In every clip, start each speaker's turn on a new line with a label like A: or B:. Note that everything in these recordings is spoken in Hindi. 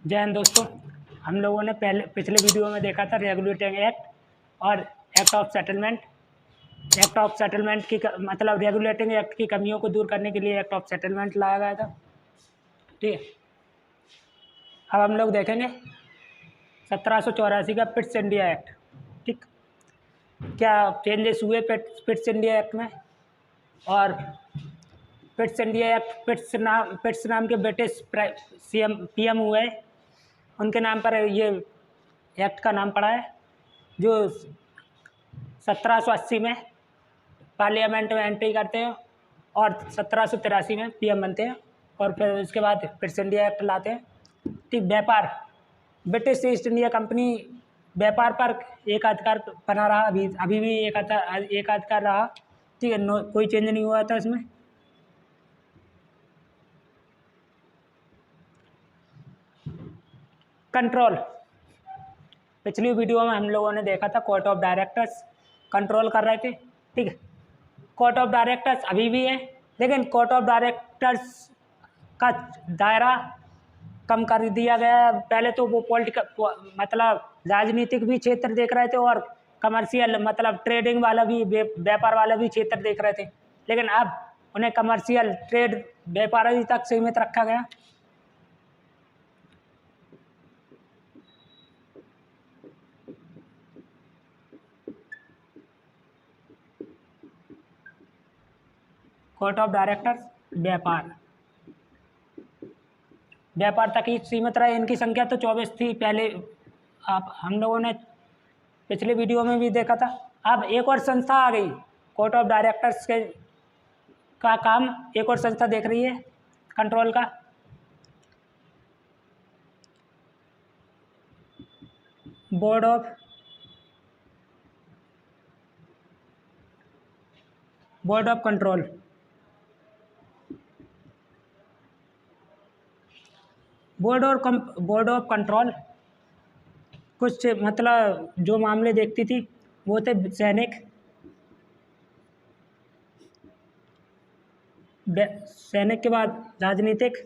A: जय हिंद दोस्तों। हम लोगों ने पिछले वीडियो में देखा था रेगुलेटिंग एक्ट और act of settlement. Act of settlement की मतलब रेगुलेटिंग एक्ट की कमियों को दूर करने के लिए एक्ट ऑफ सेटलमेंट लाया गया था। ठीक है, अब हम लोग देखेंगे 1784 का पिट्स इंडिया एक्ट। ठीक, क्या चेंजेस हुए पिट्स इंडिया एक्ट में। और पिट्स इंडिया एक्ट पिट्स नाम के ब्रिटिश सीएम पीएम हुए, उनके नाम पर ये एक्ट का नाम पड़ा है, जो 1780 में पार्लियामेंट में एंट्री करते हैं और 1783 में पीएम बनते हैं और फिर उसके बाद पिट्स इंडिया एक्ट लाते हैं। ठीक, व्यापार, ब्रिटिश ईस्ट इंडिया कंपनी व्यापार पर एक अधिकार बना रहा, अभी भी एक अधिकार रहा। ठीक है, कोई चेंज नहीं हुआ था इसमें। कंट्रोल, पिछली वीडियो में हम लोगों ने देखा था कोर्ट ऑफ डायरेक्टर्स कंट्रोल कर रहे थे। ठीक है, कोर्ट ऑफ डायरेक्टर्स अभी भी है, लेकिन कोर्ट ऑफ डायरेक्टर्स का दायरा कम कर दिया गया। पहले तो वो पॉलिटिकल मतलब राजनीतिक भी क्षेत्र देख रहे थे और कमर्शियल मतलब ट्रेडिंग वाला भी, व्यापार वाला भी क्षेत्र देख रहे थे, लेकिन अब उन्हें कमर्शियल ट्रेड व्यापार तक सीमित रखा गया। कोर्ट ऑफ डायरेक्टर्स व्यापार तक ही सीमित रहे। इनकी संख्या तो 24 थी पहले, आप हम लोगों ने पिछले वीडियो में भी देखा था। अब एक और संस्था आ गई, कोर्ट ऑफ डायरेक्टर्स के का काम एक और संस्था देख रही है कंट्रोल का। Board of control. Board of control कुछ मतलब जो मामले देखती थी वो थे सैनिक के बाद राजनीतिक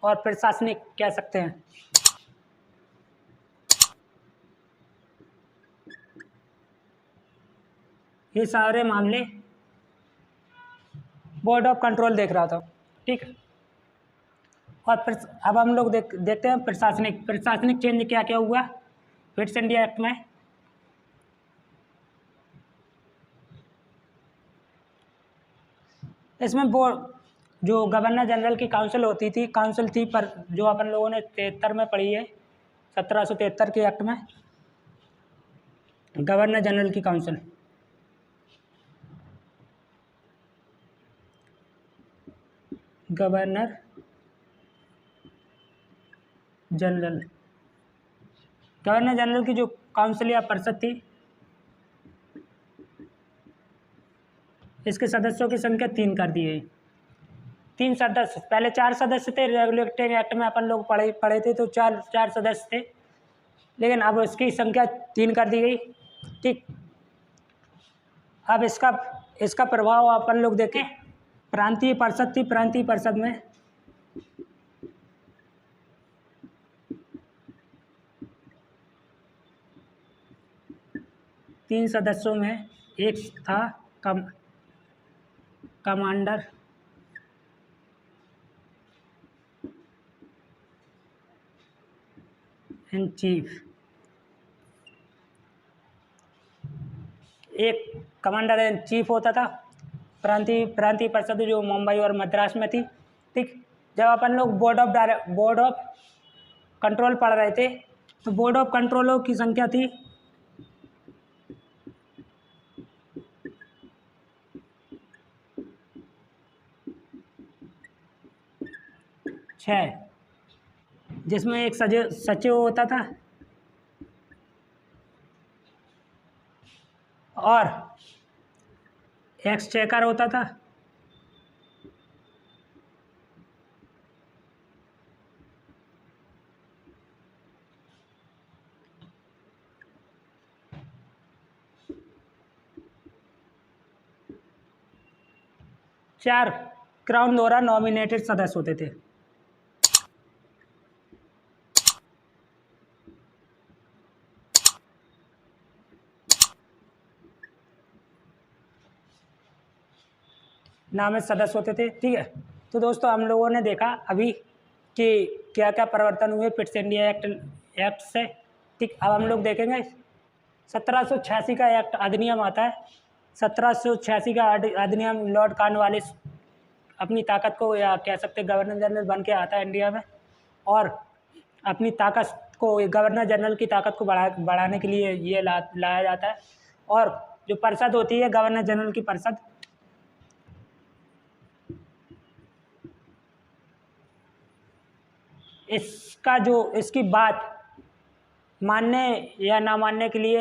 A: और प्रशासनिक कह सकते हैं। ये सारे मामले बोर्ड ऑफ कंट्रोल देख रहा था। ठीक, और अब हम लोग देखते हैं प्रशासनिक चेंज क्या क्या हुआ पिट्स इंडिया एक्ट में। इसमें जो गवर्नर जनरल की काउंसिल थी पर जो अपन लोगों ने 73 में पढ़ी है, 1773 के एक्ट में गवर्नर जनरल की काउंसिल। गवर्नर जनरल की जो काउंसिल या परिषद थी, इसके सदस्यों की संख्या 3 कर दी गई। 3 सदस्य, पहले 4 सदस्य थे। रेगुलेटिंग एक्ट में अपन लोग पढ़े थे तो चार सदस्य थे, लेकिन अब इसकी संख्या 3 कर दी गई। ठीक, अब इसका प्रभाव अपन लोग देखें। प्रांतीय परिषद थी, प्रांतीय परिषद में तीन सदस्यों में एक था कमांडर इन चीफ। एक कमांडर इन चीफ होता था। प्रांतीय परिषद जो मुंबई और मद्रास में थी। ठीक, जब अपन लोग बोर्ड ऑफ कंट्रोल पढ़ रहे थे तो बोर्ड ऑफ कंट्रोलों की संख्या थी 6, जिसमें एक सचिव होता था और एक्सचेकर होता था। 4 क्राउन द्वारा नॉमिनेटेड सदस्य होते थे। नामित सदस्य होते थे, ठीक है। तो दोस्तों हम लोगों ने देखा अभी कि क्या क्या परिवर्तन हुए पिट्स इंडिया एक्ट से, ठीक। अब हम लोग देखेंगे 1786 का एक्ट अधिनियम आता है। 1786 का अधिनियम लॉर्ड कॉर्नवालिस अपनी ताकत को, या कह सकते हैं गवर्नर जनरल बन के आता है इंडिया में, और अपनी ताकत को, गवर्नर जनरल की ताकत को बढ़ाने के लिए ये लाया जाता है। और जो परिषद होती है गवर्नर जनरल की परिषद, इसकी बात मानने या ना मानने के लिए,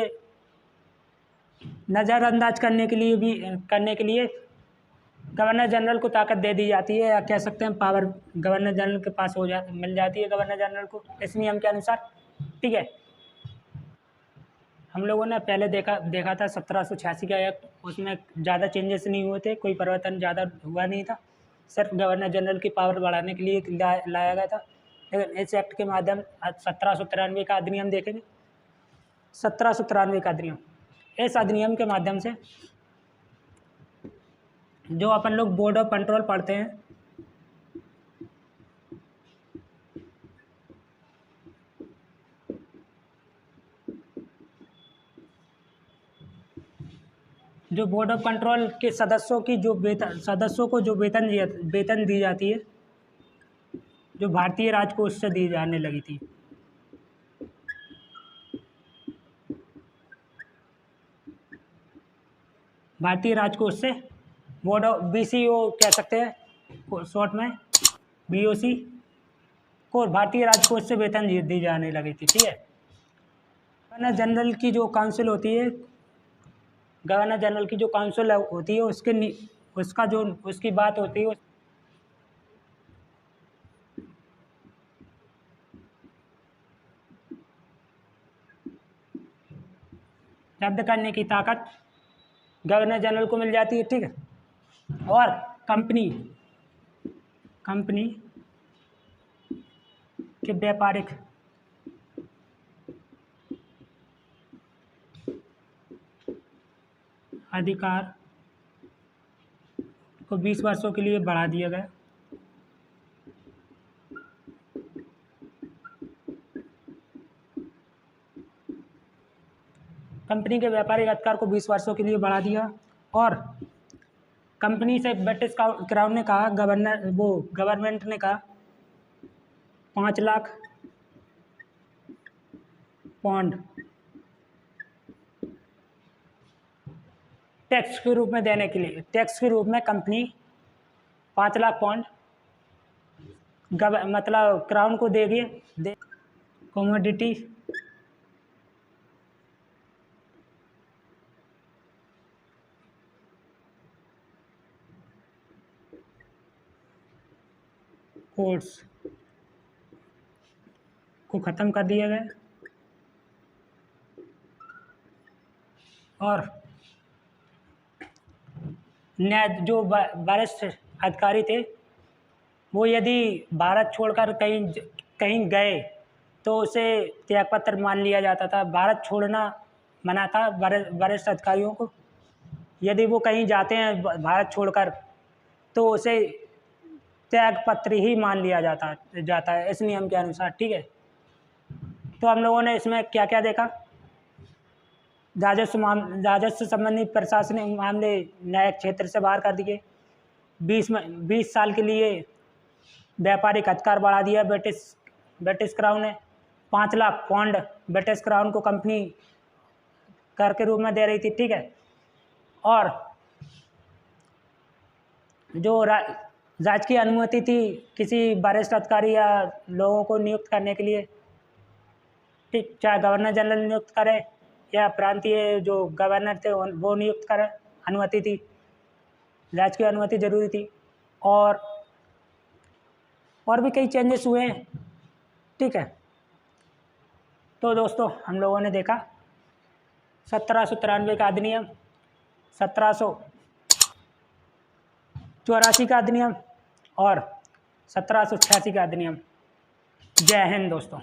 A: नज़रअंदाज करने के लिए गवर्नर जनरल को ताकत दे दी जाती है, या कह सकते हैं पावर गवर्नर जनरल के पास मिल जाती है गवर्नर जनरल को इस नियम के अनुसार, ठीक है। हम लोगों ने पहले देखा था 1786 का एक्ट, उसमें ज़्यादा चेंजेस नहीं हुए थे, कोई परिवर्तन ज़्यादा हुआ नहीं था, सिर्फ गवर्नर जनरल की पावर बढ़ाने के लिए लाया गया था। लेकिन इस एक्ट के माध्यम 1793 का अधिनियम देखेंगे। 1793 का अधिनियम, इस अधिनियम के माध्यम से जो अपन लोग बोर्ड ऑफ कंट्रोल पढ़ते हैं, जो बोर्ड ऑफ कंट्रोल के सदस्यों को जो वेतन दी जाती है, जो भारतीय राजकोष से दी जाने लगी थी। भारतीय राजकोष से बोर्ड ऑफ BCO कह सकते हैं शॉर्ट में, BOC को भारतीय राजकोष से वेतन दी जाने लगी थी, ठीक है। गवर्नर जनरल की जो काउंसिल होती है, गवर्नर जनरल की जो काउंसिल होती है, उसकी बात होती है रद्द करने की ताकत गवर्नर जनरल को मिल जाती है, ठीक है। और कंपनी के व्यापारिक अधिकार को 20 वर्षों के लिए बढ़ा दिया गया। कंपनी के व्यापारिक अधिकार को 20 वर्षों के लिए बढ़ा दिया। और कंपनी से ब्रिटिश क्राउन ने कहा, गवर्नमेंट ने कहा 5 लाख पौंड टैक्स के रूप में देने के लिए, टैक्स के रूप में कंपनी 5 लाख पौंड मतलब क्राउन को देगी। कमोडिटी कोर्स को ख़त्म कर दिया गया। और जो वरिष्ठ अधिकारी थे, वो यदि भारत छोड़कर कहीं गए तो उसे त्यागपत्र मान लिया जाता था। भारत छोड़ना मना था वरिष्ठ अधिकारियों को। यदि वो कहीं जाते हैं भारत छोड़कर तो उसे त्यागपत्र ही मान लिया जाता है इस नियम के अनुसार, ठीक है। तो हम लोगों ने इसमें क्या क्या देखा, राजस्व संबंधी प्रशासनिक मामले न्यायिक क्षेत्र से बाहर कर दिए। 20 साल के लिए व्यापारिक अधिकार बढ़ा दिया ब्रिटिश क्राउन ने। 5 लाख पौंड ब्रिटिश क्राउन को कंपनी कर के रूप में दे रही थी, ठीक है। और जो राजकीय अनुमति थी किसी वरिष्ठ अधिकारी या लोगों को नियुक्त करने के लिए, ठीक, चाहे गवर्नर जनरल नियुक्त करे या प्रांतीय जो गवर्नर थे वो नियुक्त करें, अनुमति थी, राजकीय अनुमति जरूरी थी। और भी कई चेंजेस हुए हैं, ठीक है। तो दोस्तों हम लोगों ने देखा 1793 का अधिनियम, 1700 1984 का अधिनियम और 1786 का अधिनियम। जय हिंद दोस्तों।